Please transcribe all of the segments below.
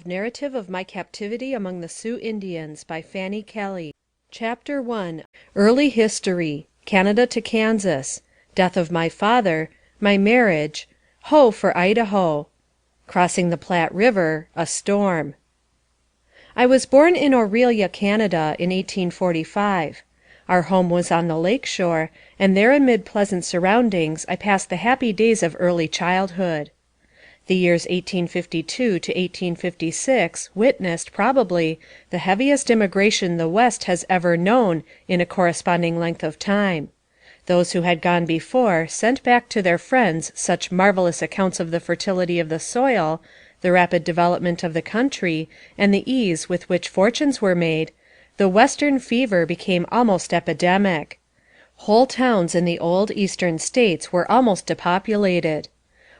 Narrative of My Captivity Among the Sioux Indians by Fanny Kelly. Chapter 1. Early History. Canada to Kansas. Death of my father. My marriage. Ho for Idaho. Crossing the Platte River. A storm. I was born in Orillia, Canada, in 1845. Our home was on the lake shore, and there amid pleasant surroundings I passed the happy days of early childhood. The years 1852 to 1856 witnessed, probably, the heaviest immigration the West has ever known in a corresponding length of time. Those who had gone before sent back to their friends such marvelous accounts of the fertility of the soil, the rapid development of the country, and the ease with which fortunes were made, the Western fever became almost epidemic. Whole towns in the old Eastern States were almost depopulated.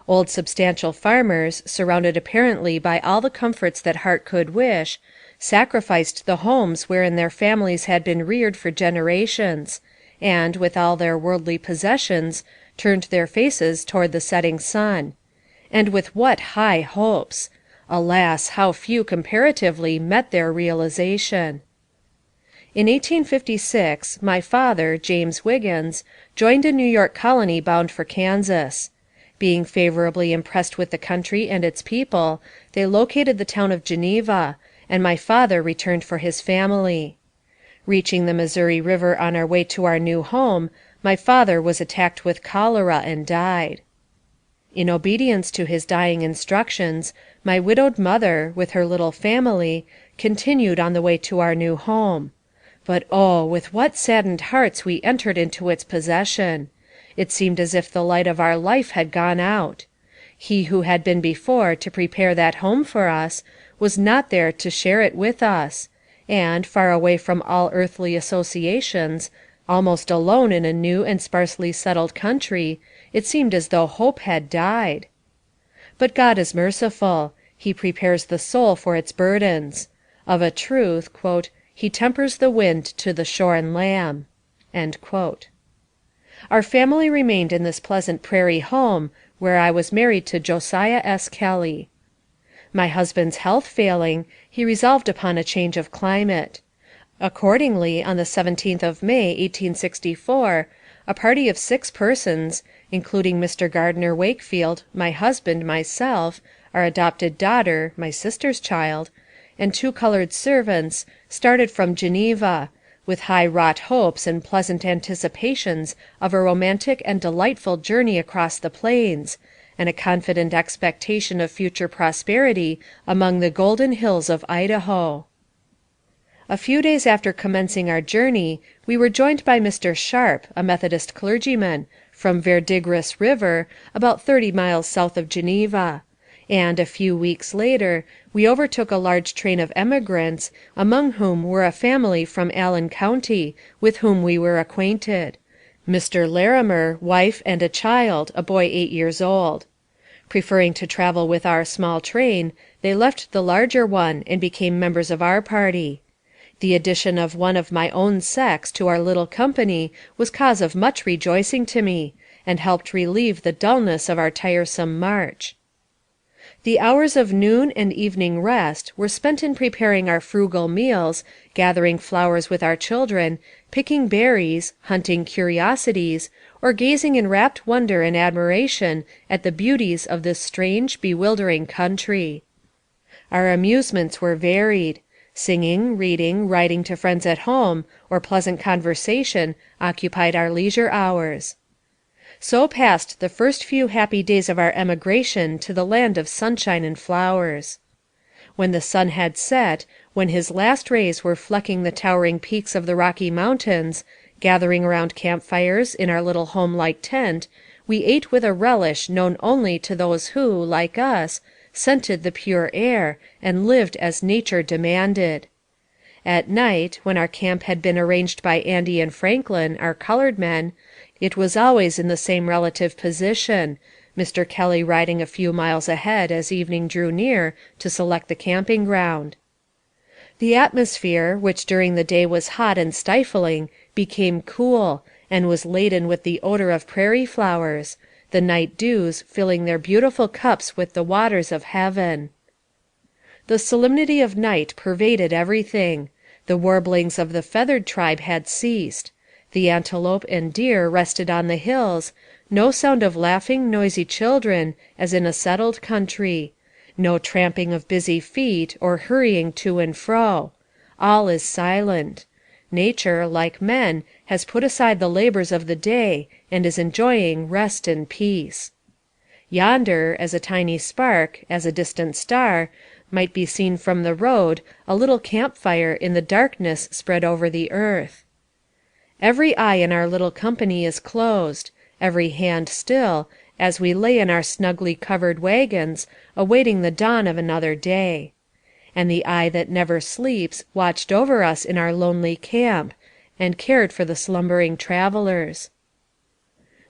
Old substantial farmers, surrounded apparently by all the comforts that heart could wish, sacrificed the homes wherein their families had been reared for generations, and, with all their worldly possessions, turned their faces toward the setting sun. And with what high hopes! Alas, how few comparatively met their realization! In 1856, my father, James Wiggins, joined a New York colony bound for Kansas. Being favorably impressed with the country and its people, they located the town of Geneva, and my father returned for his family. Reaching the Missouri River on our way to our new home, my father was attacked with cholera and died. In obedience to his dying instructions, my widowed mother, with her little family, continued on the way to our new home. But oh, with what saddened hearts we entered into its possession! It seemed as if the light of our life had gone out. He who had been before to prepare that home for us was not there to share it with us, and, far away from all earthly associations, almost alone in a new and sparsely settled country, it seemed as though hope had died. But God is merciful. He prepares the soul for its burdens. Of a truth, "He tempers the wind to the shorn lamb." Our family remained in this pleasant prairie home, where I was married to Josiah S. Kelly. My husband's health failing, he resolved upon a change of climate. Accordingly, on the 17th of May, 1864, a party of 6 persons, including Mr. Gardner Wakefield, my husband, myself, our adopted daughter, my sister's child, and 2 colored servants, started from Geneva, with high wrought hopes and pleasant anticipations of a romantic and delightful journey across the plains, and a confident expectation of future prosperity among the golden hills of Idaho. A few days after commencing our journey, we were joined by Mr. Sharp, a Methodist clergyman, from Verdigris River, about 30 miles south of Geneva, and, a few weeks later, we overtook a large train of emigrants, among whom were a family from Allen County, with whom we were acquainted: Mr. Larimer, wife, and a child, a boy 8 years old. Preferring to travel with our small train, they left the larger one, and became members of our party. The addition of one of my own sex to our little company was cause of much rejoicing to me, and helped relieve the dullness of our tiresome march. The hours of noon and evening rest were spent in preparing our frugal meals, gathering flowers with our children, picking berries, hunting curiosities, or gazing in rapt wonder and admiration at the beauties of this strange, bewildering country. Our amusements were varied. Singing, reading, writing to friends at home, or pleasant conversation occupied our leisure hours. So passed the first few happy days of our emigration to the land of sunshine and flowers. When the sun had set, when his last rays were flecking the towering peaks of the Rocky Mountains, gathering around campfires in our little home-like tent, we ate with a relish known only to those who, like us, scented the pure air, and lived as nature demanded. At night, when our camp had been arranged by Andy and Franklin, our colored men, it was always in the same relative position, Mr. Kelly riding a few miles ahead as evening drew near to select the camping ground. The atmosphere, which during the day was hot and stifling, became cool, and was laden with the odor of prairie flowers, the night dews filling their beautiful cups with the waters of heaven. The solemnity of night pervaded everything. The warblings of the feathered tribe had ceased. The antelope and deer rested on the hills. No sound of laughing, noisy children, as in a settled country. No tramping of busy feet, or hurrying to and fro. All is silent. Nature, like men, has put aside the labors of the day, and is enjoying rest and peace. Yonder, as a tiny spark, as a distant star, might be seen from the road a little camp-fire in the darkness spread over the earth. Every eye in our little company is closed, every hand still, as we lay in our snugly covered wagons, awaiting the dawn of another day. And the eye that never sleeps watched over us in our lonely camp, and cared for the slumbering travelers.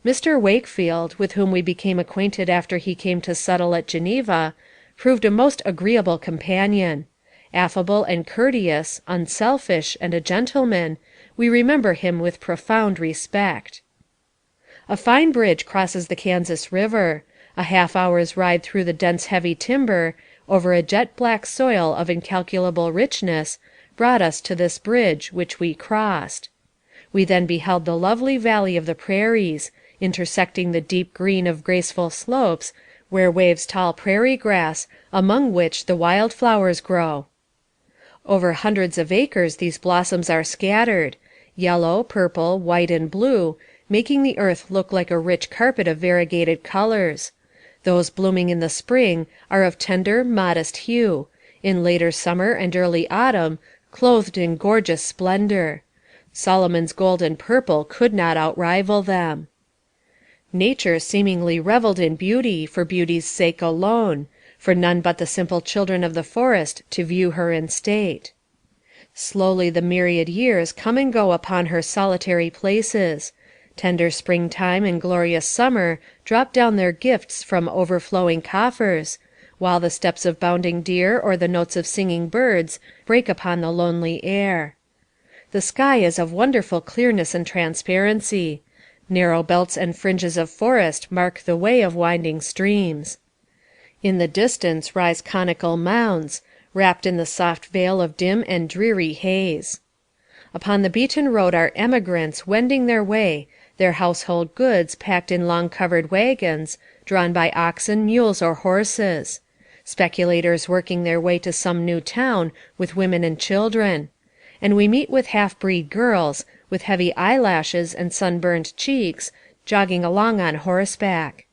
Mr. Wakefield, with whom we became acquainted after he came to settle at Geneva, proved a most agreeable companion. Affable and courteous, unselfish, and a gentleman, we remember him with profound respect. A fine bridge crosses the Kansas River. A half-hour's ride through the dense heavy timber, over a jet-black soil of incalculable richness, brought us to this bridge, which we crossed. We then beheld the lovely valley of the prairies, intersecting the deep green of graceful slopes, where waves tall prairie grass, among which the wild flowers grow. Over hundreds of acres these blossoms are scattered, yellow, purple, white, and blue, making the earth look like a rich carpet of variegated colors. Those blooming in the spring are of tender, modest hue, in later summer and early autumn, clothed in gorgeous splendor. Solomon's gold and purple could not outrival them. Nature seemingly reveled in beauty for beauty's sake alone, for none but the simple children of the forest to view her in state. Slowly the myriad years come and go upon her solitary places. Tender springtime and glorious summer drop down their gifts from overflowing coffers, while the steps of bounding deer or the notes of singing birds break upon the lonely air. The sky is of wonderful clearness and transparency. Narrow belts and fringes of forest mark the way of winding streams. In the distance rise conical mounds, wrapped in the soft veil of dim and dreary haze. Upon the beaten road are emigrants wending their way, their household goods packed in long-covered wagons, drawn by oxen, mules, or horses; speculators working their way to some new town with women and children; and we meet with half-breed girls, with heavy eyelashes and sunburned cheeks, jogging along on horseback.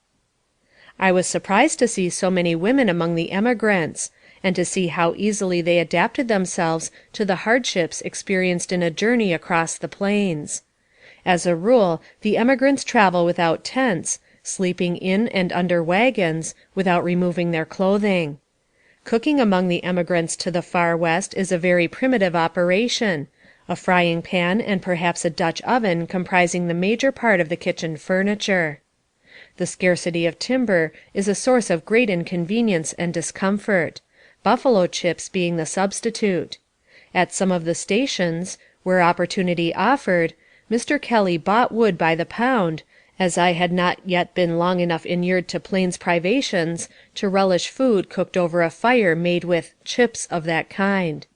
I was surprised to see so many women among the emigrants, and to see how easily they adapted themselves to the hardships experienced in a journey across the plains. As a rule, the emigrants travel without tents, sleeping in and under wagons, without removing their clothing. Cooking among the emigrants to the far west is a very primitive operation, a frying pan and perhaps a Dutch oven comprising the major part of the kitchen furniture. The scarcity of timber is a source of great inconvenience and discomfort, buffalo chips being the substitute. At some of the stations, where opportunity offered, Mr. Kelly bought wood by the pound, as I had not yet been long enough inured to plains privations to relish food cooked over a fire made with "chips" of that kind.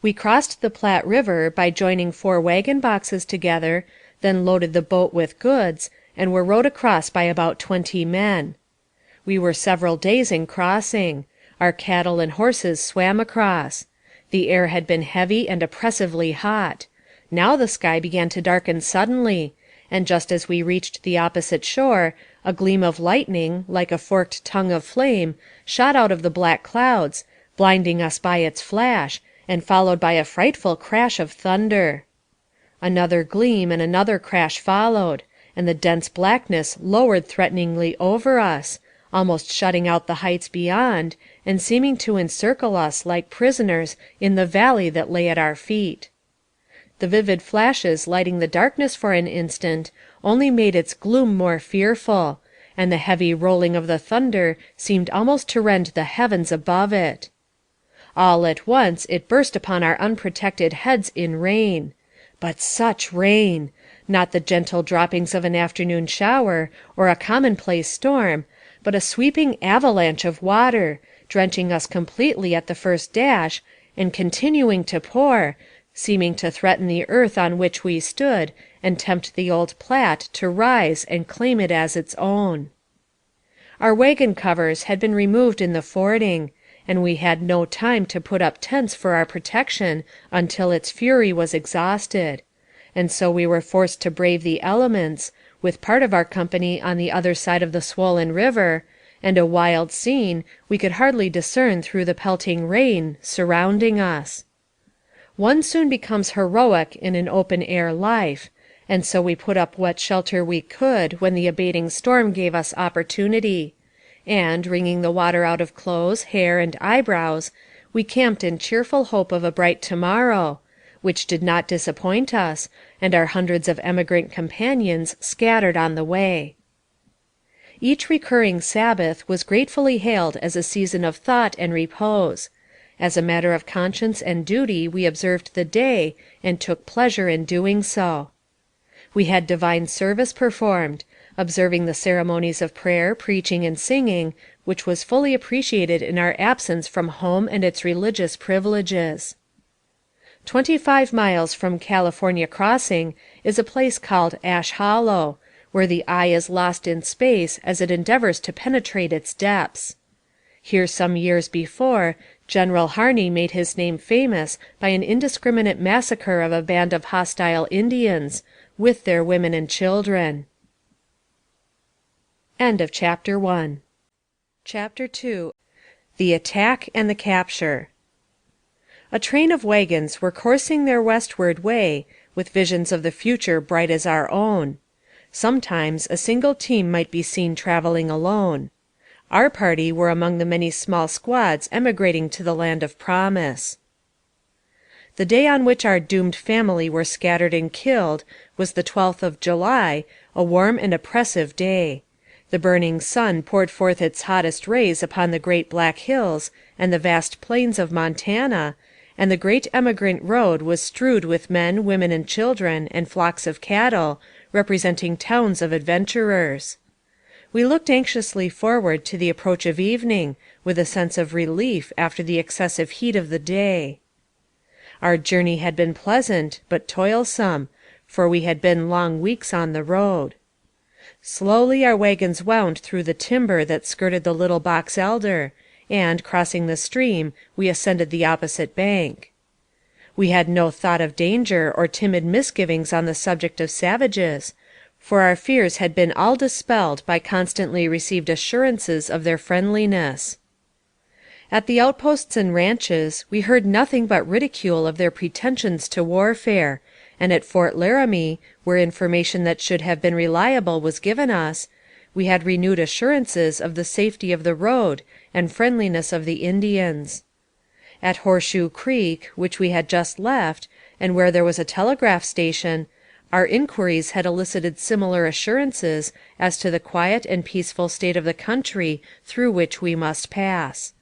We crossed the Platte River by joining 4 wagon boxes together, then loaded the boat with goods, and were rowed across by about 20 men. We were several days in crossing. Our cattle and horses swam across. The air had been heavy and oppressively hot. Now the sky began to darken suddenly, and just as we reached the opposite shore, a gleam of lightning, like a forked tongue of flame, shot out of the black clouds, blinding us by its flash, and followed by a frightful crash of thunder. Another gleam and another crash followed, and the dense blackness lowered threateningly over us, almost shutting out the heights beyond, and seeming to encircle us like prisoners in the valley that lay at our feet. The vivid flashes lighting the darkness for an instant only made its gloom more fearful, and the heavy rolling of the thunder seemed almost to rend the heavens above it. All at once it burst upon our unprotected heads in rain. But such rain! Not the gentle droppings of an afternoon shower, or a commonplace storm, but a sweeping avalanche of water, drenching us completely at the first dash, and continuing to pour, seeming to threaten the earth on which we stood, and tempt the old Platte to rise and claim it as its own. Our wagon covers had been removed in the fording, and we had no time to put up tents for our protection until its fury was exhausted, and so we were forced to brave the elements, with part of our company on the other side of the swollen river, and a wild scene we could hardly discern through the pelting rain, surrounding us. One soon becomes heroic in an open-air life, and so we put up what shelter we could when the abating storm gave us opportunity, and, wringing the water out of clothes, hair, and eyebrows, we camped in cheerful hope of a bright tomorrow, which did not disappoint us, and our hundreds of emigrant companions scattered on the way. Each recurring Sabbath was gratefully hailed as a season of thought and repose. As a matter of conscience and duty we observed the day, and took pleasure in doing so. We had divine service performed, observing the ceremonies of prayer, preaching, and singing, which was fully appreciated in our absence from home and its religious privileges. 25 miles from California Crossing is a place called Ash Hollow, where the eye is lost in space as it endeavors to penetrate its depths. Here some years before, General Harney made his name famous by an indiscriminate massacre of a band of hostile Indians, with their women and children. End of chapter 1. Chapter 2. The Attack and the Capture. A train of wagons were coursing their westward way, with visions of the future bright as our own. Sometimes a single team might be seen traveling alone. Our party were among the many small squads emigrating to the land of promise. The day on which our doomed family were scattered and killed was the 12th of July, a warm and oppressive day. The burning sun poured forth its hottest rays upon the great Black Hills and the vast plains of Montana, and the great emigrant road was strewed with men, women, and children, and flocks of cattle, representing towns of adventurers. We looked anxiously forward to the approach of evening, with a sense of relief after the excessive heat of the day. Our journey had been pleasant, but toilsome, for we had been long weeks on the road. Slowly our wagons wound through the timber that skirted the little box elder, and, crossing the stream, we ascended the opposite bank. We had no thought of danger or timid misgivings on the subject of savages, for our fears had been all dispelled by constantly received assurances of their friendliness. At the outposts and ranches we heard nothing but ridicule of their pretensions to warfare, and at Fort Laramie, where information that should have been reliable was given us, we had renewed assurances of the safety of the road and friendliness of the Indians. At Horseshoe Creek, which we had just left, and where there was a telegraph station, our inquiries had elicited similar assurances as to the quiet and peaceful state of the country through which we must pass.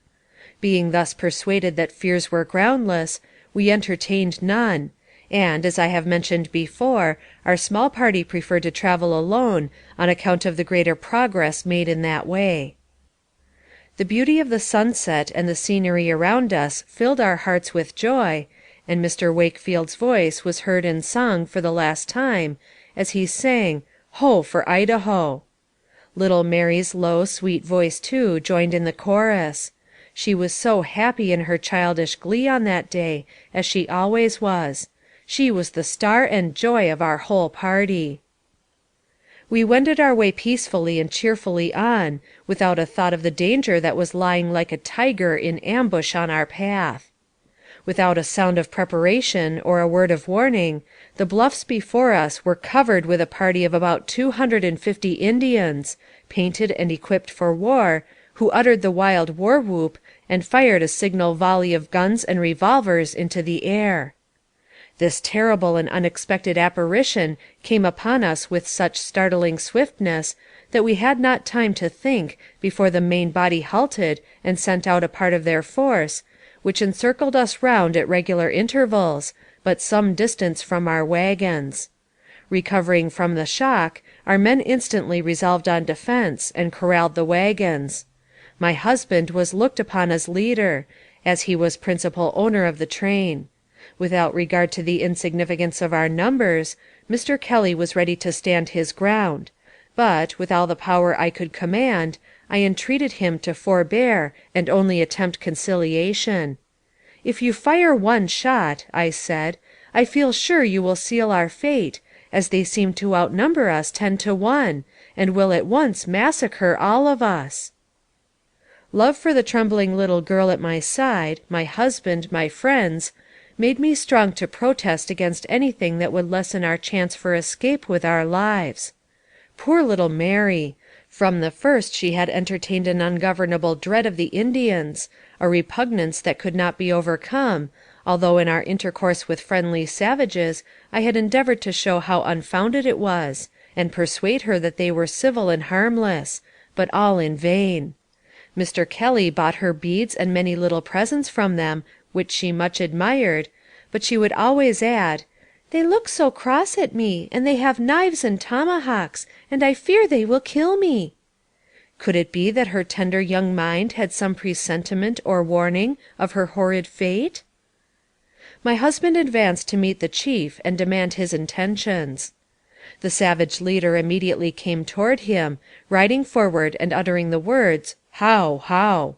Being thus persuaded that fears were groundless, we entertained none, and, as I have mentioned before, our small party preferred to travel alone on account of the greater progress made in that way. The beauty of the sunset and the scenery around us filled our hearts with joy, and Mr. Wakefield's voice was heard in song for the last time, as he sang, "Ho, for Idaho!" Little Mary's low, sweet voice, too, joined in the chorus. She was so happy in her childish glee on that day, as she always was. She was the star and joy of our whole party. We wended our way peacefully and cheerfully on, without a thought of the danger that was lying like a tiger in ambush on our path. Without a sound of preparation or a word of warning, the bluffs before us were covered with a party of about 250 Indians, painted and equipped for war, who uttered the wild war whoop and fired a signal volley of guns and revolvers into the air. This terrible and unexpected apparition came upon us with such startling swiftness that we had not time to think before the main body halted and sent out a part of their force, which encircled us round at regular intervals, but some distance from our wagons. Recovering from the shock, our men instantly resolved on defense, and corralled the wagons. My husband was looked upon as leader, as he was principal owner of the train. Without regard to the insignificance of our numbers, Mr. Kelly was ready to stand his ground, but, with all the power I could command, I entreated him to forbear and only attempt conciliation. "If you fire one shot," I said, "I feel sure you will seal our fate, as they seem to outnumber us 10-1, and will at once massacre all of us." Love for the trembling little girl at my side, my husband, my friends, made me strong to protest against anything that would lessen our chance for escape with our lives. Poor little Mary! From the first she had entertained an ungovernable dread of the Indians, a repugnance that could not be overcome, although in our intercourse with friendly savages I had endeavored to show how unfounded it was, and persuade her that they were civil and harmless, but all in vain. Mr. Kelly bought her beads and many little presents from them, which she much admired, but she would always add, "They look so cross at me, and they have knives and tomahawks, and I fear they will kill me." Could it be that her tender young mind had some presentiment or warning of her horrid fate? My husband advanced to meet the chief and demand his intentions. The savage leader immediately came toward him, riding forward and uttering the words, "How, how,"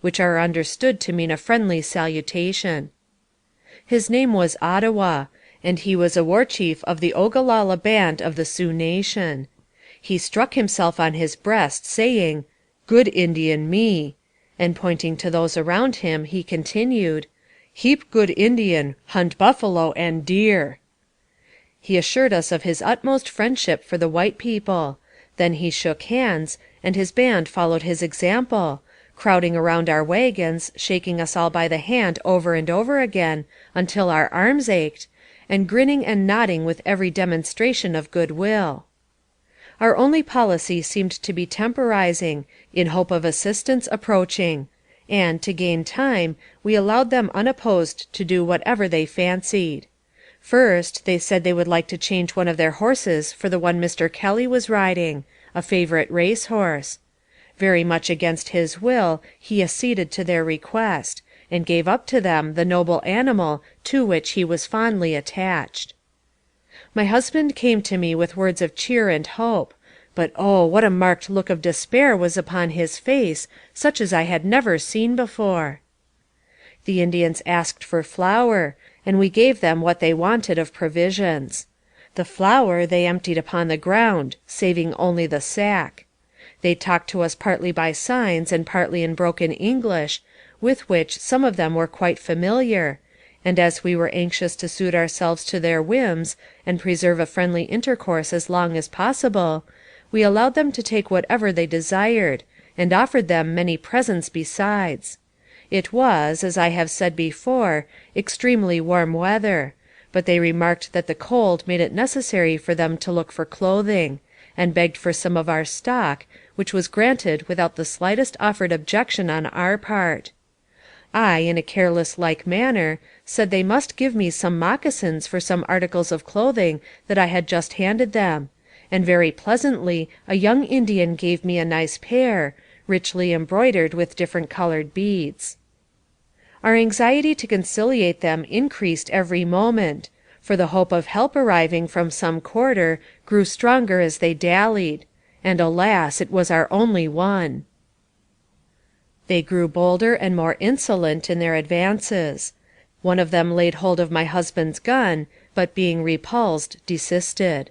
which are understood to mean a friendly salutation. His name was Ottawa, and he was a war chief of the Ogallala band of the Sioux nation. He struck himself on his breast, saying, "Good Indian me," and pointing to those around him, he continued, "Heap good Indian, hunt buffalo and deer." He assured us of his utmost friendship for the white people. Then he shook hands, and his band followed his example, crowding around our wagons, shaking us all by the hand over and over again, until our arms ached, and grinning and nodding with every demonstration of good will. Our only policy seemed to be temporizing, in hope of assistance approaching; and, to gain time, we allowed them unopposed to do whatever they fancied. First, they said they would like to change one of their horses for the one Mr. Kelly was riding, a favorite race horse. Very much against his will, he acceded to their request, and gave up to them the noble animal to which he was fondly attached. My husband came to me with words of cheer and hope, but oh, what a marked look of despair was upon his face, such as I had never seen before. The Indians asked for flour, and we gave them what they wanted of provisions. The flour they emptied upon the ground, saving only the sack. They talked to us partly by signs and partly in broken English, with which some of them were quite familiar, and as we were anxious to suit ourselves to their whims, and preserve a friendly intercourse as long as possible, we allowed them to take whatever they desired, and offered them many presents besides. It was, as I have said before, extremely warm weather, but they remarked that the cold made it necessary for them to look for clothing, and begged for some of our stock, which was granted without the slightest offered objection on our part. I, in a careless like manner, said they must give me some moccasins for some articles of clothing that I had just handed them, and very pleasantly a young Indian gave me a nice pair, richly embroidered with different colored beads. Our anxiety to conciliate them increased every moment, for the hope of help arriving from some quarter grew stronger as they dallied, and alas, it was our only one. They grew bolder and more insolent in their advances. One of them laid hold of my husband's gun, but being repulsed, desisted.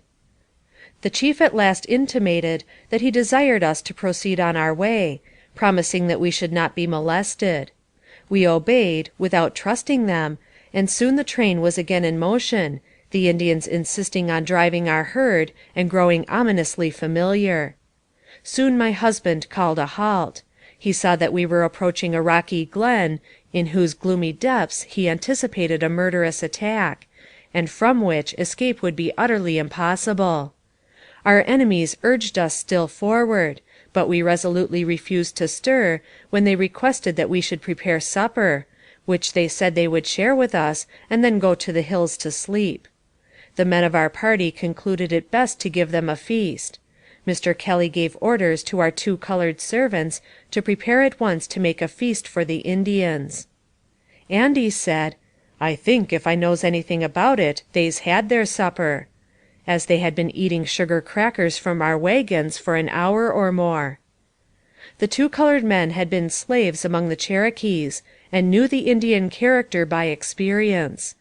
The chief at last intimated that he desired us to proceed on our way, promising that we should not be molested. We obeyed, without trusting them, and soon the train was again in motion, the Indians insisting on driving our herd, and growing ominously familiar. Soon my husband called a halt. He saw that we were approaching a rocky glen, in whose gloomy depths he anticipated a murderous attack, and from which escape would be utterly impossible. Our enemies urged us still forward, but we resolutely refused to stir, when they requested that we should prepare supper, which they said they would share with us, and then go to the hills to sleep. The men of our party concluded it best to give them a feast. Mr. Kelly gave orders to our 2 colored servants to prepare at once to make a feast for the Indians. Andy said, "I think, if I knows anything about it, they's had their supper," as they had been eating sugar crackers from our wagons for an hour or more. The 2 colored men had been slaves among the Cherokees, and knew the Indian character by experience.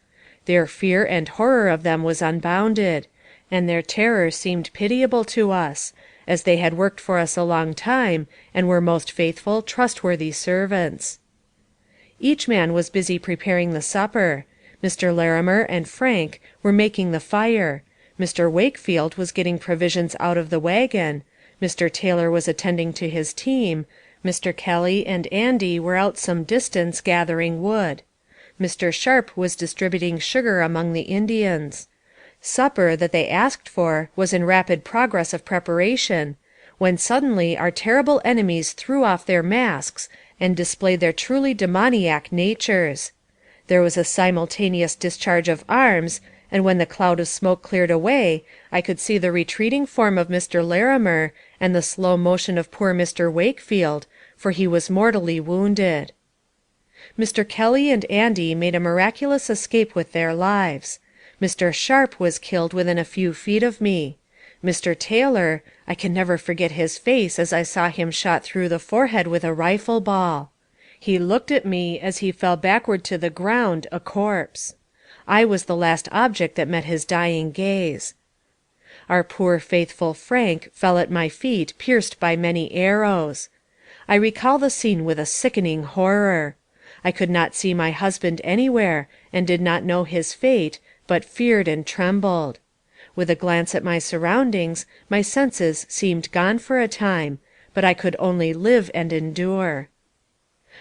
Their fear and horror of them was unbounded, and their terror seemed pitiable to us, as they had worked for us a long time, and were most faithful, trustworthy servants. Each man was busy preparing the supper. Mr. Larimer and Frank were making the fire. Mr. Wakefield was getting provisions out of the wagon. Mr. Taylor was attending to his team. Mr. Kelly and Andy were out some distance gathering wood. Mr. Sharp was distributing sugar among the Indians. Supper, that they asked for, was in rapid progress of preparation, when suddenly our terrible enemies threw off their masks and displayed their truly demoniac natures. There was a simultaneous discharge of arms, and when the cloud of smoke cleared away, I could see the retreating form of Mr. Larimer and the slow motion of poor Mr. Wakefield, for he was mortally wounded. Mr. Kelly and Andy made a miraculous escape with their lives. Mr. Sharp was killed within a few feet of me. Mr. Taylor, I can never forget his face as I saw him shot through the forehead with a rifle ball. He looked at me as he fell backward to the ground, a corpse. I was the last object that met his dying gaze. Our poor faithful Frank fell at my feet pierced by many arrows. I recall the scene with a sickening horror. I could not see my husband anywhere, and did not know his fate, but feared and trembled. With a glance at my surroundings, my senses seemed gone for a time, but I could only live and endure.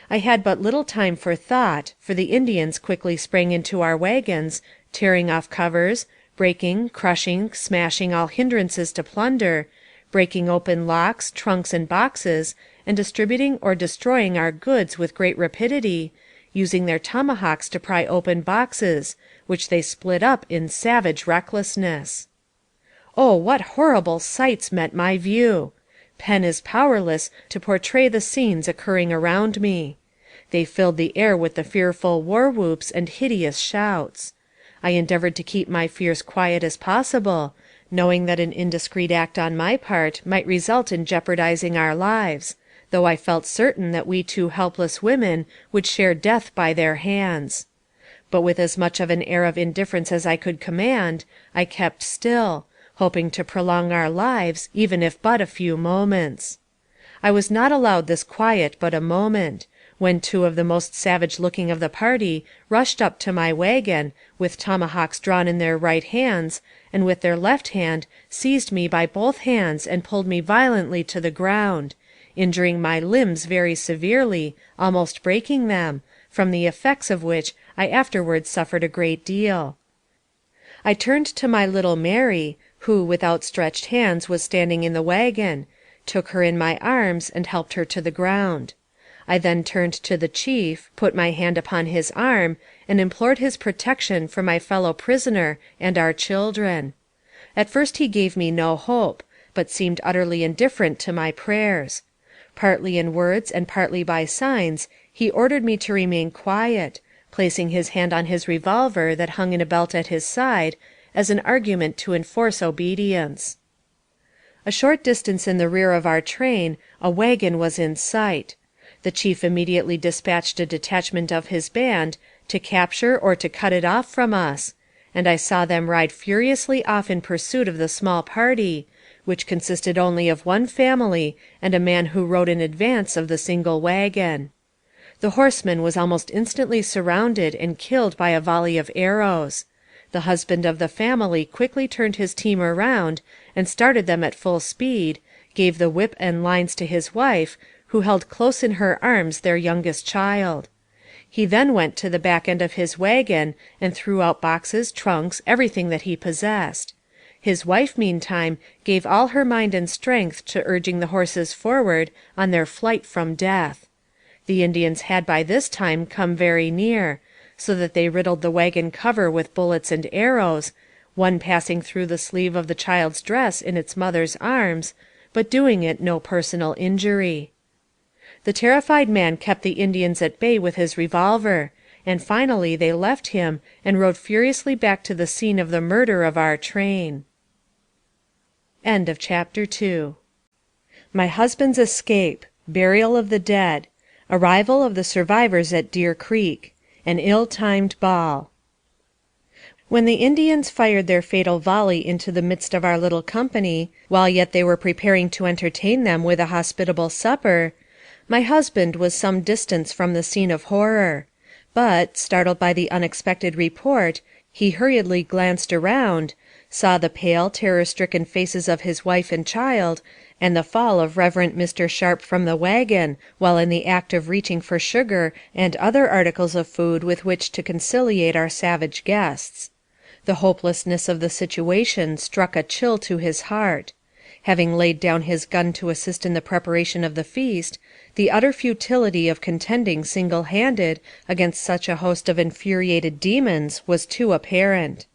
I had but little time for thought, for the Indians quickly sprang into our wagons, tearing off covers, breaking, crushing, smashing all hindrances to plunder, breaking open locks, trunks, and boxes, and distributing or destroying our goods with great rapidity, using their tomahawks to pry open boxes, which they split up in savage recklessness. Oh, what horrible sights met my view! Pen is powerless to portray the scenes occurring around me. They filled the air with the fearful war whoops and hideous shouts. I endeavored to keep my fears quiet as possible, knowing that an indiscreet act on my part might result in jeopardizing our lives, though I felt certain that we 2 helpless women would share death by their hands. But with as much of an air of indifference as I could command, I kept still, hoping to prolong our lives, even if but a few moments. I was not allowed this quiet but a moment, when 2 of the most savage looking of the party rushed up to my wagon, with tomahawks drawn in their right hands, and with their left hand seized me by both hands and pulled me violently to the ground, injuring my limbs very severely, almost breaking them, from the effects of which I afterwards suffered a great deal. I turned to my little Mary, who with outstretched hands was standing in the wagon, took her in my arms, and helped her to the ground. I then turned to the chief, put my hand upon his arm, and implored his protection for my fellow prisoner and our children. At first he gave me no hope, but seemed utterly indifferent to my prayers. Partly in words and partly by signs, he ordered me to remain quiet, placing his hand on his revolver that hung in a belt at his side, as an argument to enforce obedience. A short distance in the rear of our train, a wagon was in sight. The chief immediately dispatched a detachment of his band to capture or to cut it off from us, and I saw them ride furiously off in pursuit of the small party, which consisted only of 1 family and a man who rode in advance of the single wagon. The horseman was almost instantly surrounded and killed by a volley of arrows. The husband of the family quickly turned his team around, and started them at full speed, gave the whip and lines to his wife, who held close in her arms their youngest child. He then went to the back end of his wagon, and threw out boxes, trunks, everything that he possessed. His wife, meantime, gave all her mind and strength to urging the horses forward on their flight from death. The Indians had by this time come very near, so that they riddled the wagon cover with bullets and arrows, one passing through the sleeve of the child's dress in its mother's arms, but doing it no personal injury. The terrified man kept the Indians at bay with his revolver, and finally they left him and rode furiously back to the scene of the murder of our train. End of chapter 2. My husband's escape. Burial of the dead. Arrival of the survivors at Deer Creek. An ill-timed ball. When the Indians fired their fatal volley into the midst of our little company, while yet they were preparing to entertain them with a hospitable supper, my husband was some distance from the scene of horror; but, startled by the unexpected report, he hurriedly glanced around, saw the pale, terror-stricken faces of his wife and child, and the fall of Reverend Mr. Sharp from the wagon, while in the act of reaching for sugar and other articles of food with which to conciliate our savage guests. The hopelessness of the situation struck a chill to his heart. Having laid down his gun to assist in the preparation of the feast, the utter futility of contending single-handed against such a host of infuriated demons was too apparent.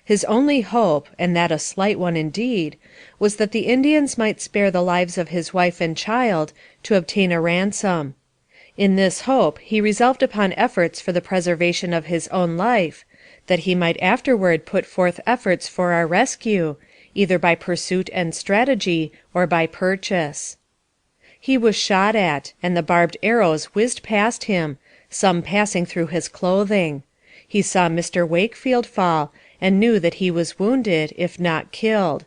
His only hope, and that a slight one indeed, was that the Indians might spare the lives of his wife and child to obtain a ransom. In this hope he resolved upon efforts for the preservation of his own life, that he might afterward put forth efforts for our rescue, either by pursuit and strategy or by purchase. He was shot at, and the barbed arrows whizzed past him, some passing through his clothing. He saw Mr. Wakefield fall, and knew that he was wounded, if not killed.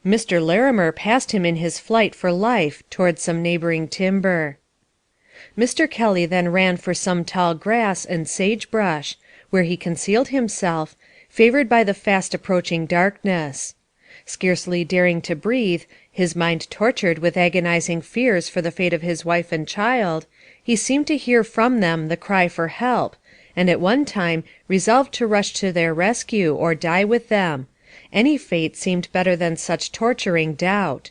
Mr. Larimer passed him in his flight for life toward some neighboring timber. Mr. Kelly then ran for some tall grass and sagebrush, where he concealed himself, favored by the fast approaching darkness. Scarcely daring to breathe, his mind tortured with agonizing fears for the fate of his wife and child, he seemed to hear from them the cry for help, and at one time resolved to rush to their rescue, or die with them. Any fate seemed better than such torturing doubt.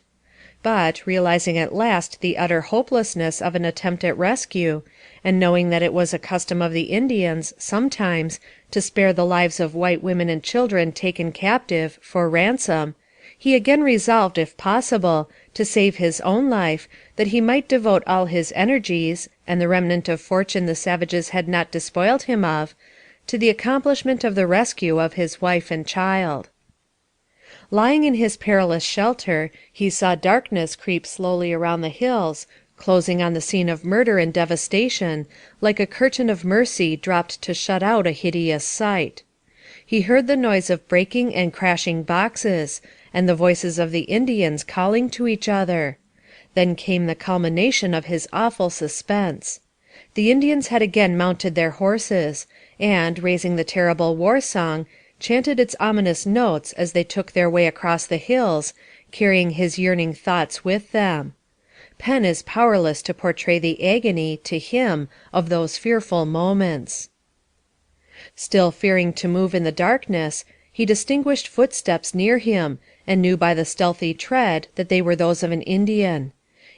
But, realizing at last the utter hopelessness of an attempt at rescue, and knowing that it was a custom of the Indians, sometimes, to spare the lives of white women and children taken captive, for ransom, he again resolved, if possible, to save his own life, that he might devote all his energies, and the remnant of fortune the savages had not despoiled him of, to the accomplishment of the rescue of his wife and child. Lying in his perilous shelter, he saw darkness creep slowly around the hills, closing on the scene of murder and devastation, like a curtain of mercy dropped to shut out a hideous sight. He heard the noise of breaking and crashing boxes, and the voices of the Indians calling to each other. Then came the culmination of his awful suspense. The Indians had again mounted their horses, and, raising the terrible war song, chanted its ominous notes as they took their way across the hills, carrying his yearning thoughts with them. Pen is powerless to portray the agony, to him, of those fearful moments. Still fearing to move in the darkness, he distinguished footsteps near him, and knew by the stealthy tread that they were those of an Indian.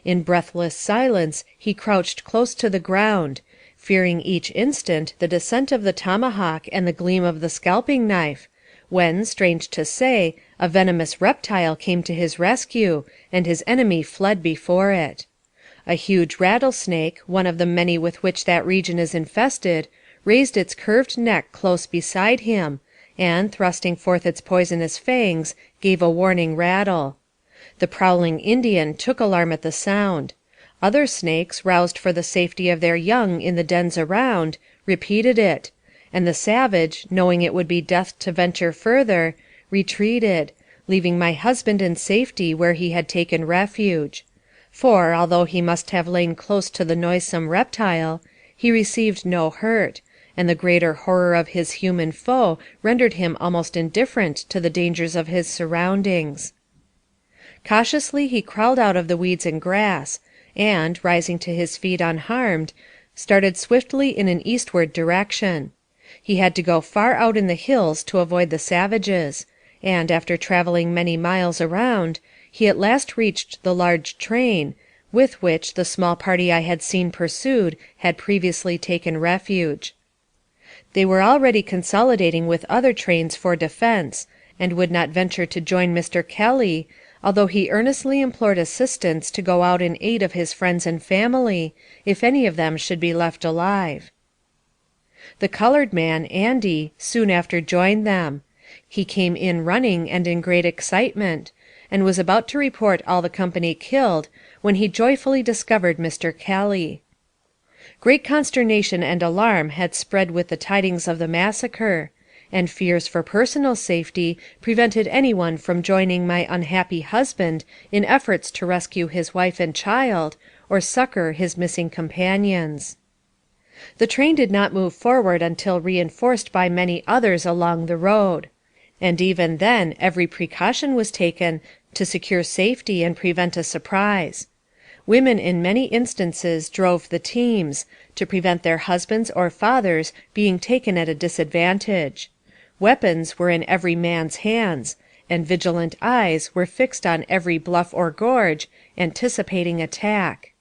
In breathless silence he crouched close to the ground, fearing each instant the descent of the tomahawk and the gleam of the scalping knife, when, strange to say, a venomous reptile came to his rescue, and his enemy fled before it. A huge rattlesnake, one of the many with which that region is infested, raised its curved neck close beside him, and, thrusting forth its poisonous fangs, gave a warning rattle. The prowling Indian took alarm at the sound. Other snakes, roused for the safety of their young in the dens around, repeated it, and the savage, knowing it would be death to venture further, retreated, leaving my husband in safety where he had taken refuge. For, although he must have lain close to the noisome reptile, he received no hurt, and the greater horror of his human foe rendered him almost indifferent to the dangers of his surroundings. Cautiously he crawled out of the weeds and grass, and, rising to his feet unharmed, started swiftly in an eastward direction. He had to go far out in the hills to avoid the savages, and, after traveling many miles around, he at last reached the large train, with which the small party I had seen pursued had previously taken refuge. They were already consolidating with other trains for defense, and would not venture to join Mr. Kelly, although he earnestly implored assistance to go out in aid of his friends and family, if any of them should be left alive. The colored man, Andy, soon after joined them. He came in running and in great excitement, and was about to report all the company killed, when he joyfully discovered Mr. Kelly. Great consternation and alarm had spread with the tidings of the massacre, and fears for personal safety prevented any one from joining my unhappy husband in efforts to rescue his wife and child, or succor his missing companions. The train did not move forward until reinforced by many others along the road, and even then every precaution was taken to secure safety and prevent a surprise. Women in many instances drove the teams, to prevent their husbands or fathers being taken at a disadvantage. Weapons were in every man's hands, and vigilant eyes were fixed on every bluff or gorge, anticipating attack.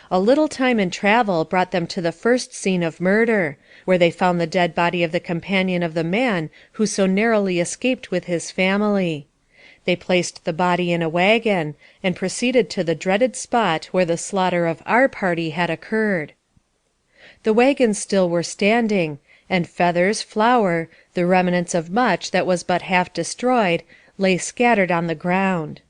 A little time and travel brought them to the first scene of murder, where they found the dead body of the companion of the man who so narrowly escaped with his family. They placed the body in a wagon, and proceeded to the dreaded spot where the slaughter of our party had occurred. The wagons still were standing, and feathers, flour, the remnants of much that was but half destroyed, lay scattered on the ground.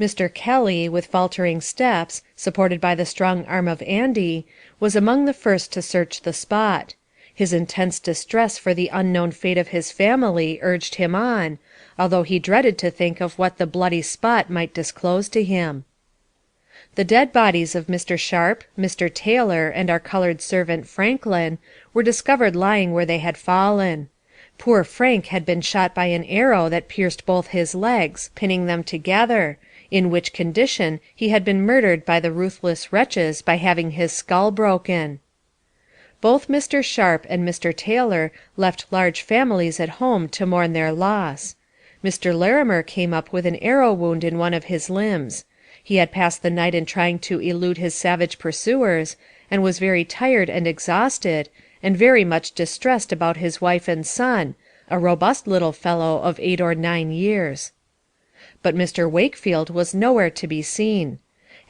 Mr. Kelly, with faltering steps, supported by the strong arm of Andy, was among the first to search the spot. His intense distress for the unknown fate of his family urged him on, although he dreaded to think of what the bloody spot might disclose to him. The dead bodies of Mr. Sharp, Mr. Taylor, and our colored servant Franklin were discovered lying where they had fallen. Poor Frank had been shot by an arrow that pierced both his legs, pinning them together, in which condition he had been murdered by the ruthless wretches by having his skull broken. Both Mr. Sharp and Mr. Taylor left large families at home to mourn their loss. Mr. Larimer came up with an arrow wound in one of his limbs. He had passed the night in trying to elude his savage pursuers, and was very tired and exhausted, and very much distressed about his wife and son, a robust little fellow of 8 or 9 years. But Mr. Wakefield was nowhere to be seen.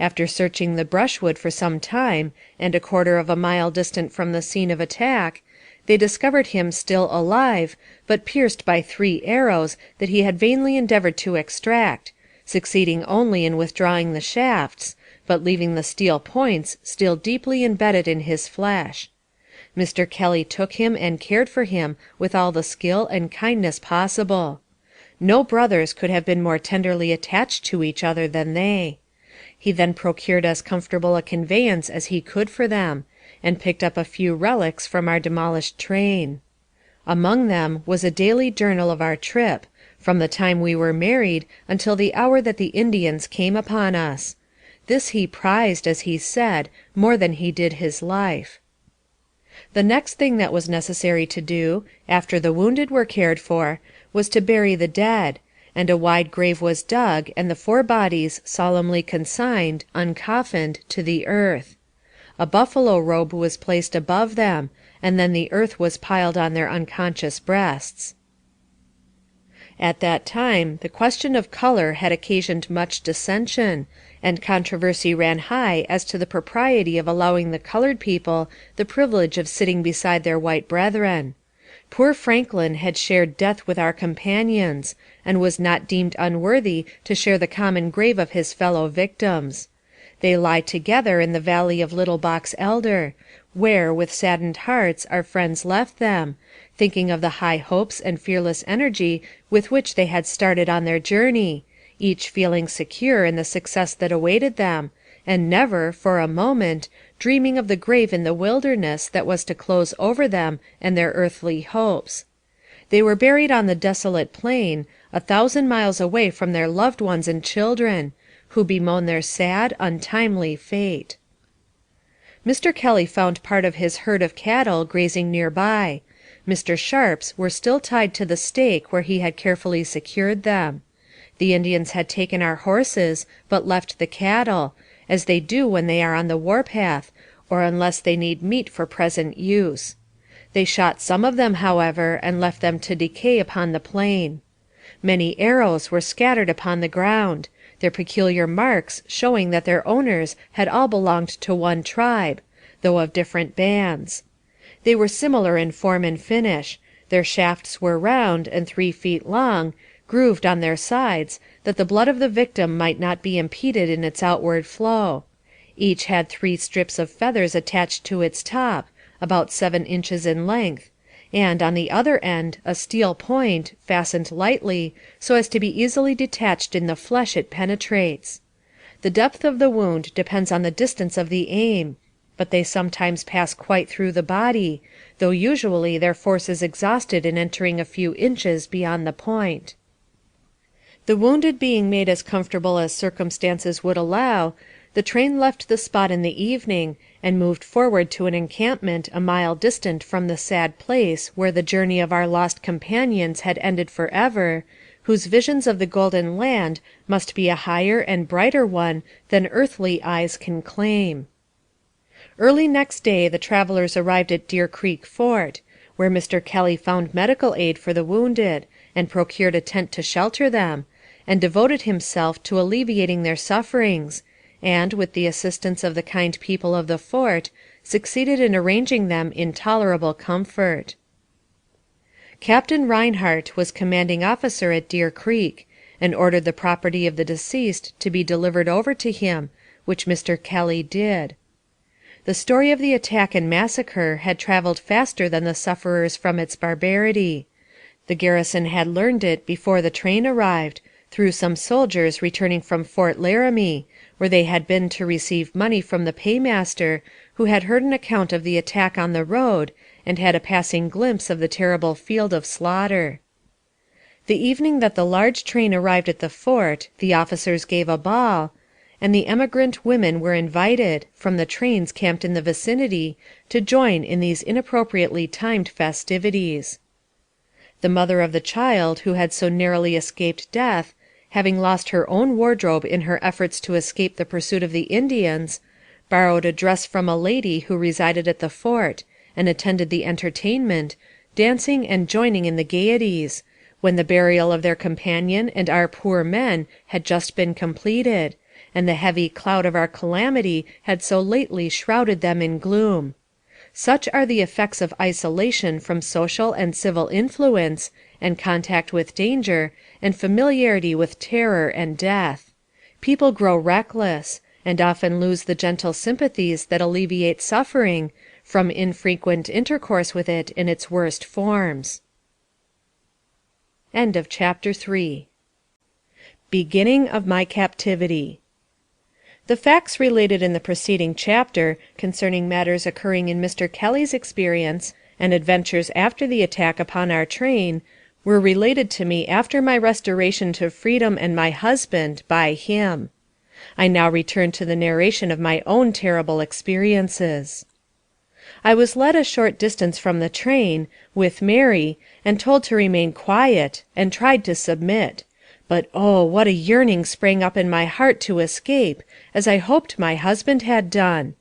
After searching the brushwood for some time, and a quarter of a mile distant from the scene of attack, they discovered him still alive, but pierced by 3 arrows that he had vainly endeavored to extract, succeeding only in withdrawing the shafts, but leaving the steel points still deeply embedded in his flesh. Mr. Kelly took him and cared for him with all the skill and kindness possible. No brothers could have been more tenderly attached to each other than they. He then procured as comfortable a conveyance as he could for them, and picked up a few relics from our demolished train. Among them was a daily journal of our trip, from the time we were married until the hour that the Indians came upon us. This he prized, as he said, more than he did his life. The next thing that was necessary to do, after the wounded were cared for, was to bury the dead, and a wide grave was dug and the 4 bodies solemnly consigned, uncoffined, to the earth. A buffalo robe was placed above them, and then the earth was piled on their unconscious breasts. At that time the question of color had occasioned much dissension, and controversy ran high as to the propriety of allowing the colored people the privilege of sitting beside their white brethren. Poor Franklin had shared death with our companions, and was not deemed unworthy to share the common grave of his fellow victims. They lie together in the valley of Little Box Elder, where with saddened hearts our friends left them, thinking of the high hopes and fearless energy with which they had started on their journey, each feeling secure in the success that awaited them, and never, for a moment, dreaming of the grave in the wilderness that was to close over them and their earthly hopes. They were buried on the desolate plain, 1,000 miles away from their loved ones and children, who bemoan their sad, untimely fate. Mr. Kelly found part of his herd of cattle grazing near by. Mr. Sharp's were still tied to the stake where he had carefully secured them. The Indians had taken our horses, but left the cattle, as they do when they are on the warpath, or unless they need meat for present use. They shot some of them, however, and left them to decay upon the plain. Many arrows were scattered upon the ground, their peculiar marks showing that their owners had all belonged to one tribe, though of different bands. They were similar in form and finish. Their shafts were round and 3 feet long, grooved on their sides, that the blood of the victim might not be impeded in its outward flow. Each had 3 strips of feathers attached to its top, about 7 inches in length, and on the other end a steel point, fastened lightly, so as to be easily detached in the flesh it penetrates. The depth of the wound depends on the distance of the aim, but they sometimes pass quite through the body, though usually their force is exhausted in entering a few inches beyond the point. The wounded being made as comfortable as circumstances would allow, the train left the spot in the evening, and moved forward to an encampment a mile distant from the sad place where the journey of our lost companions had ended forever, whose visions of the golden land must be a higher and brighter one than earthly eyes can claim. Early next day the travelers arrived at Deer Creek Fort, where Mr. Kelly found medical aid for the wounded, and procured a tent to shelter them, and devoted himself to alleviating their sufferings, and, with the assistance of the kind people of the fort, succeeded in arranging them in tolerable comfort. Captain Reinhardt was commanding officer at Deer Creek, and ordered the property of the deceased to be delivered over to him, which Mr. Kelly did. The story of the attack and massacre had traveled faster than the sufferers from its barbarity. The garrison had learned it before the train arrived, through some soldiers returning from Fort Laramie, where they had been to receive money from the paymaster, who had heard an account of the attack on the road, and had a passing glimpse of the terrible field of slaughter. The evening that the large train arrived at the fort, the officers gave a ball, and the emigrant women were invited, from the trains camped in the vicinity, to join in these inappropriately timed festivities. The mother of the child who had so narrowly escaped death, having lost her own wardrobe in her efforts to escape the pursuit of the Indians, borrowed a dress from a lady who resided at the fort, and attended the entertainment, dancing and joining in the gaieties, when the burial of their companion and our poor men had just been completed, and the heavy cloud of our calamity had so lately shrouded them in gloom. Such are the effects of isolation from social and civil influence, and contact with danger, and familiarity with terror and death. People grow reckless, and often lose the gentle sympathies that alleviate suffering, from infrequent intercourse with it in its worst forms. End of chapter 3. Beginning of my captivity. The facts related in the preceding chapter concerning matters occurring in Mr. Kelly's experience, and adventures after the attack upon our train, were related to me after my restoration to freedom and my husband by him. I now return to the narration of my own terrible experiences. I was led a short distance from the train, with Mary, and told to remain quiet, and tried to submit. But oh, what a yearning sprang up in my heart to escape, as I hoped my husband had done.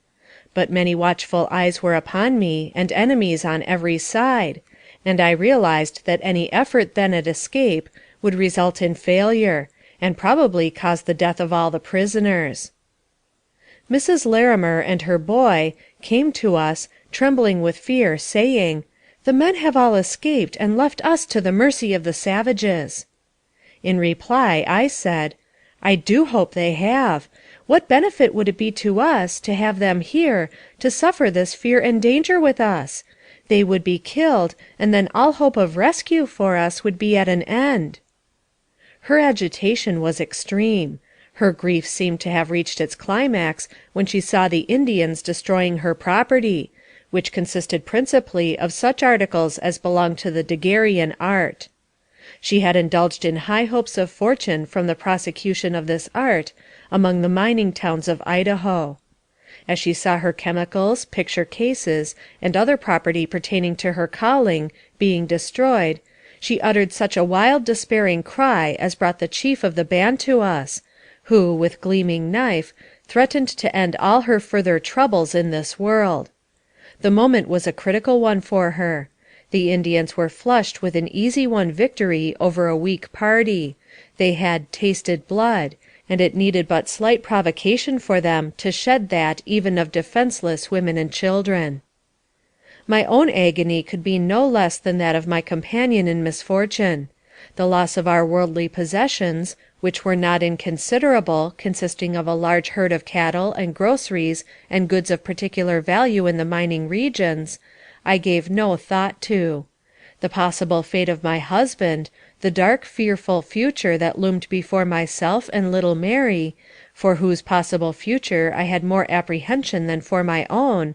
But many watchful eyes were upon me, and enemies on every side, and I realized that any effort then at escape would result in failure, and probably cause the death of all the prisoners. Mrs. Larimer and her boy came to us, trembling with fear, saying, "The men have all escaped and left us to the mercy of the savages." In reply, I said, "I do hope they have. What benefit would it be to us to have them here, to suffer this fear and danger with us? They would be killed, and then all hope of rescue for us would be at an end." Her agitation was extreme. Her grief seemed to have reached its climax when she saw the Indians destroying her property, which consisted principally of such articles as belonged to the daguerrean art. She had indulged in high hopes of fortune from the prosecution of this art among the mining towns of Idaho. As she saw her chemicals, picture cases, and other property pertaining to her calling being destroyed, she uttered such a wild despairing cry as brought the chief of the band to us, who, with gleaming knife, threatened to end all her further troubles in this world. The moment was a critical one for her. The Indians were flushed with an easy won victory over a weak party. They had tasted blood, and it needed but slight provocation for them to shed that even of defenseless women and children. My own agony could be no less than that of my companion in misfortune. The loss of our worldly possessions, which were not inconsiderable, consisting of a large herd of cattle and groceries and goods of particular value in the mining regions, I gave no thought to. The possible fate of my husband, the dark, fearful future that loomed before myself and little Mary, for whose possible future I had more apprehension than for my own,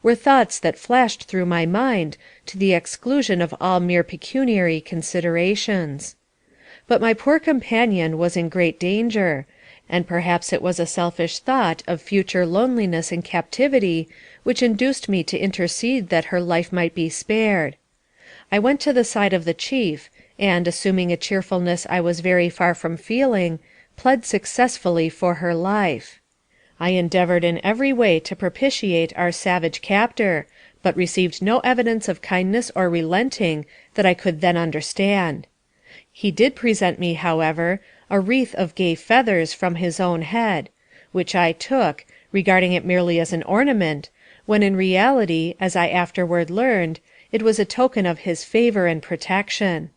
were thoughts that flashed through my mind to the exclusion of all mere pecuniary considerations. But my poor companion was in great danger, and perhaps it was a selfish thought of future loneliness in captivity which induced me to intercede that her life might be spared. I went to the side of the chief, and, assuming a cheerfulness I was very far from feeling, pled successfully for her life. I endeavored in every way to propitiate our savage captor, but received no evidence of kindness or relenting that I could then understand. He did present me, however, a wreath of gay feathers from his own head, which I took, regarding it merely as an ornament, when in reality, as I afterward learned, it was a token of his favor and protection.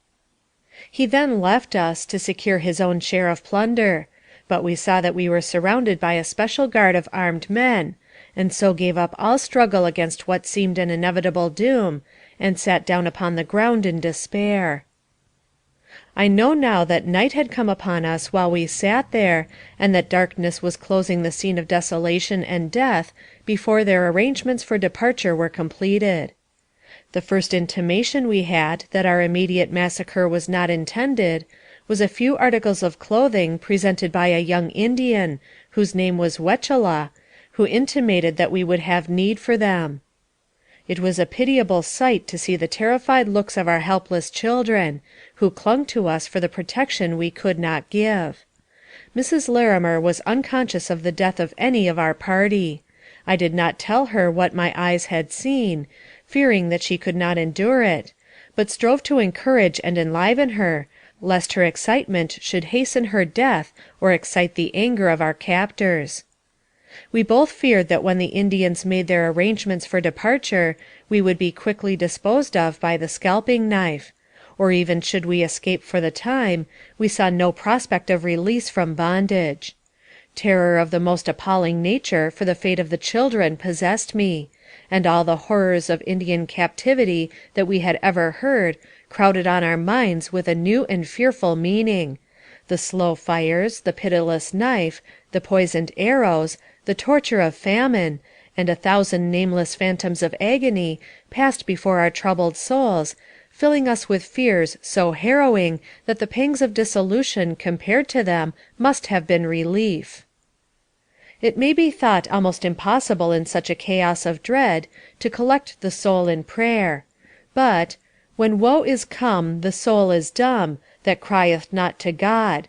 He then left us, to secure his own share of plunder, but we saw that we were surrounded by a special guard of armed men, and so gave up all struggle against what seemed an inevitable doom, and sat down upon the ground in despair. I know now that night had come upon us while we sat there, and that darkness was closing the scene of desolation and death before their arrangements for departure were completed. The first intimation we had that our immediate massacre was not intended, was a few articles of clothing presented by a young Indian, whose name was Wechela, who intimated that we would have need for them. It was a pitiable sight to see the terrified looks of our helpless children, who clung to us for the protection we could not give. Mrs. Larimer was unconscious of the death of any of our party. I did not tell her what my eyes had seen, fearing that she could not endure it, but strove to encourage and enliven her, lest her excitement should hasten her death or excite the anger of our captors. We both feared that when the Indians made their arrangements for departure, we would be quickly disposed of by the scalping knife, or even should we escape for the time, we saw no prospect of release from bondage. Terror of the most appalling nature for the fate of the children possessed me, and all the horrors of Indian captivity that we had ever heard crowded on our minds with a new and fearful meaning. The slow fires, the pitiless knife, the poisoned arrows, the torture of famine, and 1,000 nameless phantoms of agony passed before our troubled souls, filling us with fears so harrowing that the pangs of dissolution compared to them must have been relief. It may be thought almost impossible in such a chaos of dread to collect the soul in prayer; but when woe is come, the soul is dumb, that crieth not to God;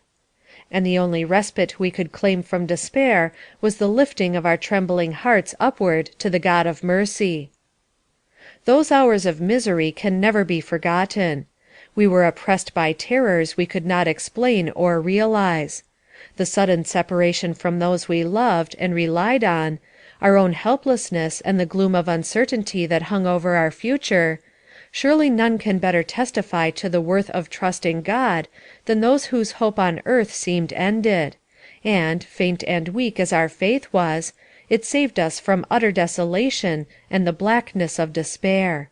and the only respite we could claim from despair was the lifting of our trembling hearts upward to the God of mercy. Those hours of misery can never be forgotten. We were oppressed by terrors we could not explain or realize. The sudden separation from those we loved and relied on, our own helplessness, and the gloom of uncertainty that hung over our future, surely none can better testify to the worth of trust in God than those whose hope on earth seemed ended, and, faint and weak as our faith was, it saved us from utter desolation and the blackness of despair.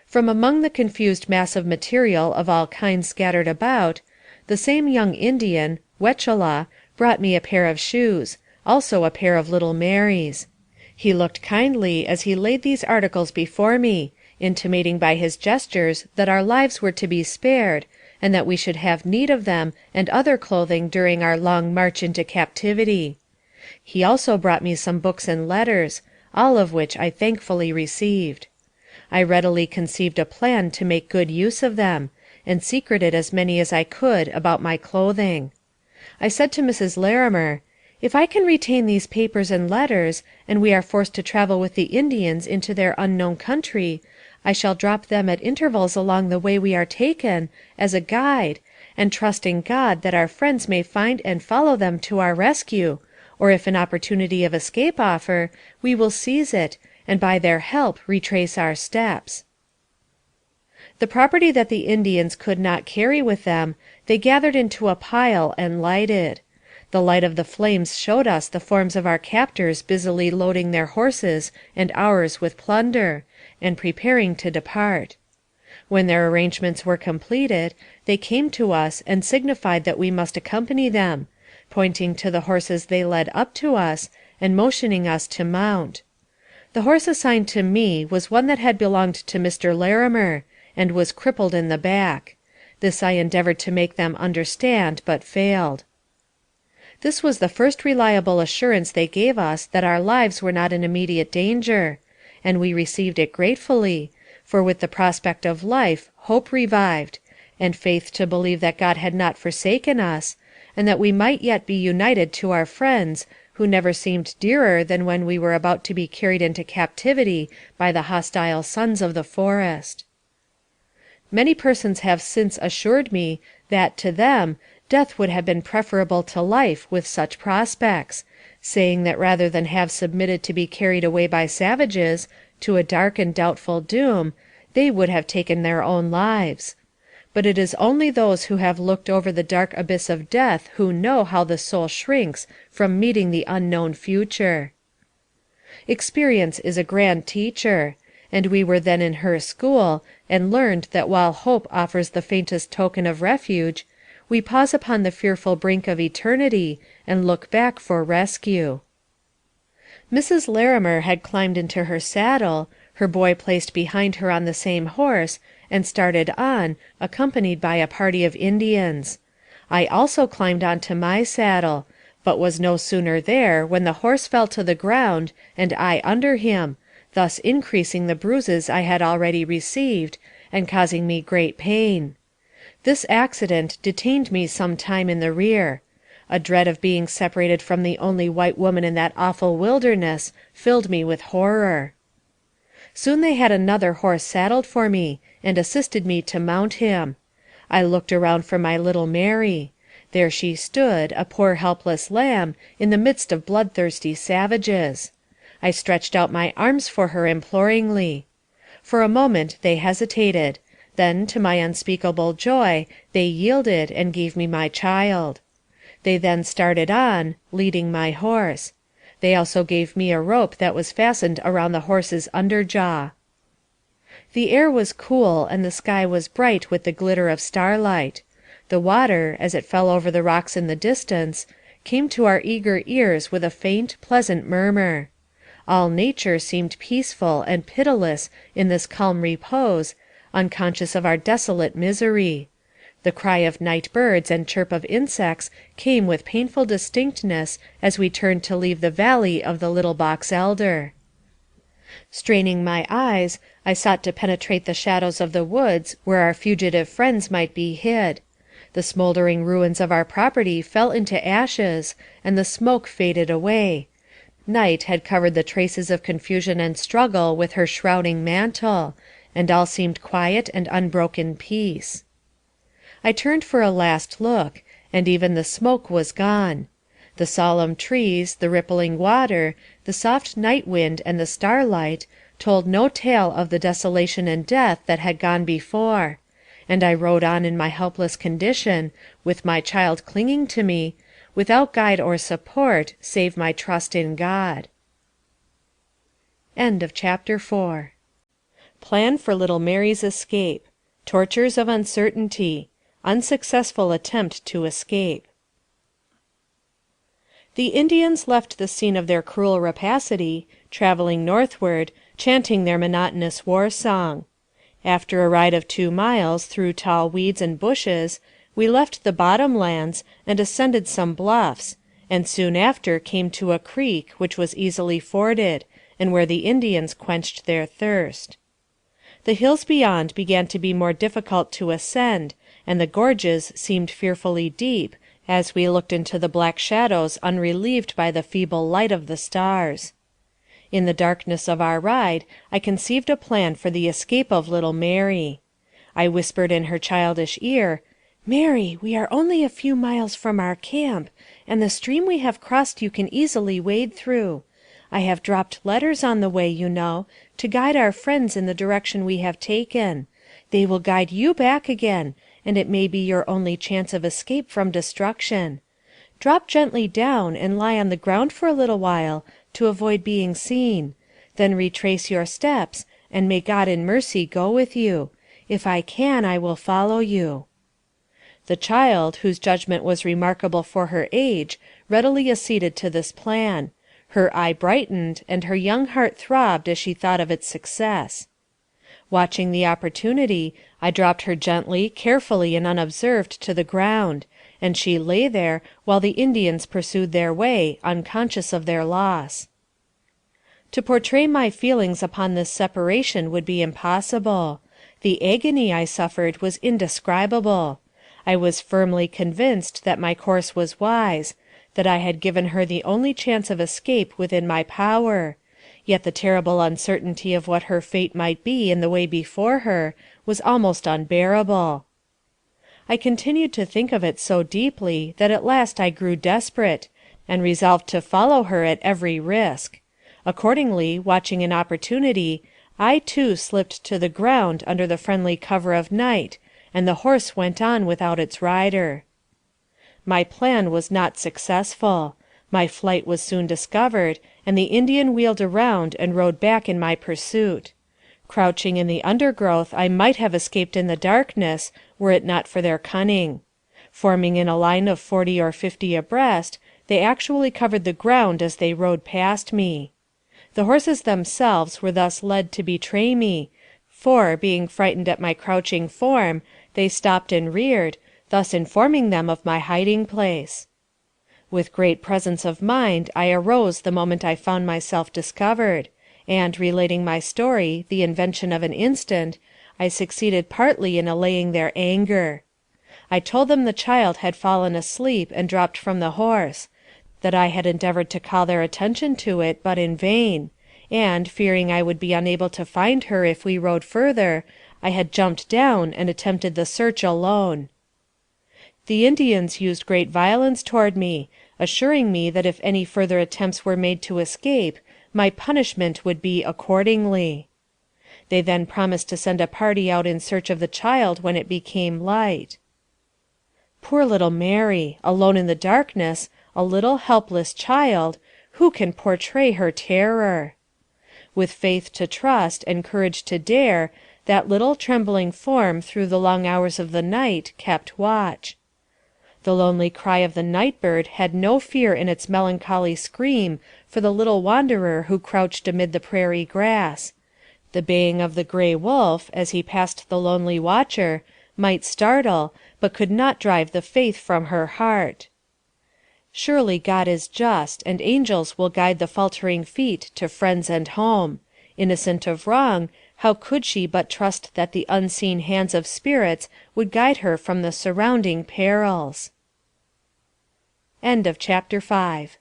From among the confused mass of material of all kinds scattered about, the same young Indian, Wechela, brought me a pair of shoes, also a pair of little Mary's. He looked kindly as he laid these articles before me, intimating by his gestures that our lives were to be spared, and that we should have need of them and other clothing during our long march into captivity. He also brought me some books and letters, all of which I thankfully received. I readily conceived a plan to make good use of them, and secreted as many as I could about my clothing. I said to Mrs. Larimer, "If I can retain these papers and letters, and we are forced to travel with the Indians into their unknown country, I shall drop them at intervals along the way we are taken, as a guide, and trust in God that our friends may find and follow them to our rescue, or if an opportunity of escape offer, we will seize it, and by their help retrace our steps." The property that the Indians could not carry with them, they gathered into a pile and lighted. The light of the flames showed us the forms of our captors busily loading their horses and ours with plunder, and preparing to depart. When their arrangements were completed, they came to us and signified that we must accompany them, pointing to the horses they led up to us, and motioning us to mount. The horse assigned to me was one that had belonged to Mr. Larimer, and was crippled in the back. This I endeavored to make them understand, but failed. This was the first reliable assurance they gave us that our lives were not in immediate danger, and we received it gratefully, for with the prospect of life, hope revived, and faith to believe that God had not forsaken us, and that we might yet be united to our friends, who never seemed dearer than when we were about to be carried into captivity by the hostile sons of the forest. Many persons have since assured me that, to them, death would have been preferable to life with such prospects, saying that rather than have submitted to be carried away by savages, to a dark and doubtful doom, they would have taken their own lives. But it is only those who have looked over the dark abyss of death who know how the soul shrinks from meeting the unknown future. Experience is a grand teacher, and we were then in her school, and learned that while hope offers the faintest token of refuge, we pause upon the fearful brink of eternity, and look back for rescue. Mrs. Larimer had climbed into her saddle, her boy placed behind her on the same horse, and started on, accompanied by a party of Indians. I also climbed onto my saddle, but was no sooner there when the horse fell to the ground, and I under him, thus increasing the bruises I had already received, and causing me great pain. This accident detained me some time in the rear. A dread of being separated from the only white woman in that awful wilderness filled me with horror. Soon they had another horse saddled for me, and assisted me to mount him. I looked around for my little Mary. There she stood, a poor helpless lamb, in the midst of bloodthirsty savages. I stretched out my arms for her imploringly. For a moment they hesitated. Then, to my unspeakable joy, they yielded, and gave me my child. They then started on, leading my horse. They also gave me a rope that was fastened around the horse's underjaw. The air was cool, and the sky was bright with the glitter of starlight. The water, as it fell over the rocks in the distance, came to our eager ears with a faint, pleasant murmur. All nature seemed peaceful and pitiless in this calm repose, unconscious of our desolate misery. The cry of night birds and chirp of insects came with painful distinctness as we turned to leave the valley of the Little Box Elder. Straining my eyes, I sought to penetrate the shadows of the woods where our fugitive friends might be hid. The smoldering ruins of our property fell into ashes, and the smoke faded away. Night had covered the traces of confusion and struggle with her shrouding mantle, and all seemed quiet and unbroken peace. I turned for a last look, and even the smoke was gone. The solemn trees, the rippling water, the soft night wind and the starlight, told no tale of the desolation and death that had gone before, and I rode on in my helpless condition, with my child clinging to me, without guide or support, save my trust in God. End of chapter 4. Plan for little Mary's escape. Tortures of uncertainty. Unsuccessful attempt to escape. The Indians left the scene of their cruel rapacity, traveling northward, chanting their monotonous war song. After a ride of 2 miles through tall weeds and bushes, we left the bottom lands and ascended some bluffs, and soon after came to a creek which was easily forded, and where the Indians quenched their thirst. The hills beyond began to be more difficult to ascend, and the gorges seemed fearfully deep, as we looked into the black shadows unrelieved by the feeble light of the stars. In the darkness of our ride, I conceived a plan for the escape of little Mary. I whispered in her childish ear, "Mary, we are only a few miles from our camp, and the stream we have crossed you can easily wade through. I have dropped letters on the way, you know, to guide our friends in the direction we have taken. They will guide you back again, and it may be your only chance of escape from destruction. Drop gently down and lie on the ground for a little while, to avoid being seen. Then retrace your steps, and may God in mercy go with you. If I can, I will follow you." The child, whose judgment was remarkable for her age, readily acceded to this plan. Her eye brightened, and her young heart throbbed as she thought of its success. Watching the opportunity, I dropped her gently, carefully, and unobserved to the ground, and she lay there while the Indians pursued their way, unconscious of their loss. To portray my feelings upon this separation would be impossible. The agony I suffered was indescribable. I was firmly convinced that my course was wise, that I had given her the only chance of escape within my power, yet the terrible uncertainty of what her fate might be in the way before her was almost unbearable. I continued to think of it so deeply that at last I grew desperate, and resolved to follow her at every risk. Accordingly, watching an opportunity, I too slipped to the ground under the friendly cover of night, and the horse went on without its rider. My plan was not successful. My flight was soon discovered, and the Indian wheeled around and rode back in my pursuit. Crouching in the undergrowth, I might have escaped in the darkness, were it not for their cunning. Forming in a line of 40 or 50 abreast, they actually covered the ground as they rode past me. The horses themselves were thus led to betray me, for, being frightened at my crouching form, they stopped and reared, thus informing them of my hiding place. With great presence of mind I arose the moment I found myself discovered, and, relating my story, the invention of an instant, I succeeded partly in allaying their anger. I told them the child had fallen asleep and dropped from the horse, that I had endeavored to call their attention to it, but in vain, and, fearing I would be unable to find her if we rode further, I had jumped down and attempted the search alone. The Indians used great violence toward me, assuring me that if any further attempts were made to escape, my punishment would be accordingly. They then promised to send a party out in search of the child when it became light. Poor little Mary, alone in the darkness, a little helpless child, who can portray her terror? With faith to trust, and courage to dare, that little trembling form through the long hours of the night kept watch. The lonely cry of the night bird had no fear in its melancholy scream for the little wanderer who crouched amid the prairie grass. The baying of the gray wolf, as he passed the lonely watcher, might startle, but could not drive the faith from her heart. Surely God is just, and angels will guide the faltering feet to friends and home. Innocent of wrong, how could she but trust that the unseen hands of spirits would guide her from the surrounding perils? End of chapter 5.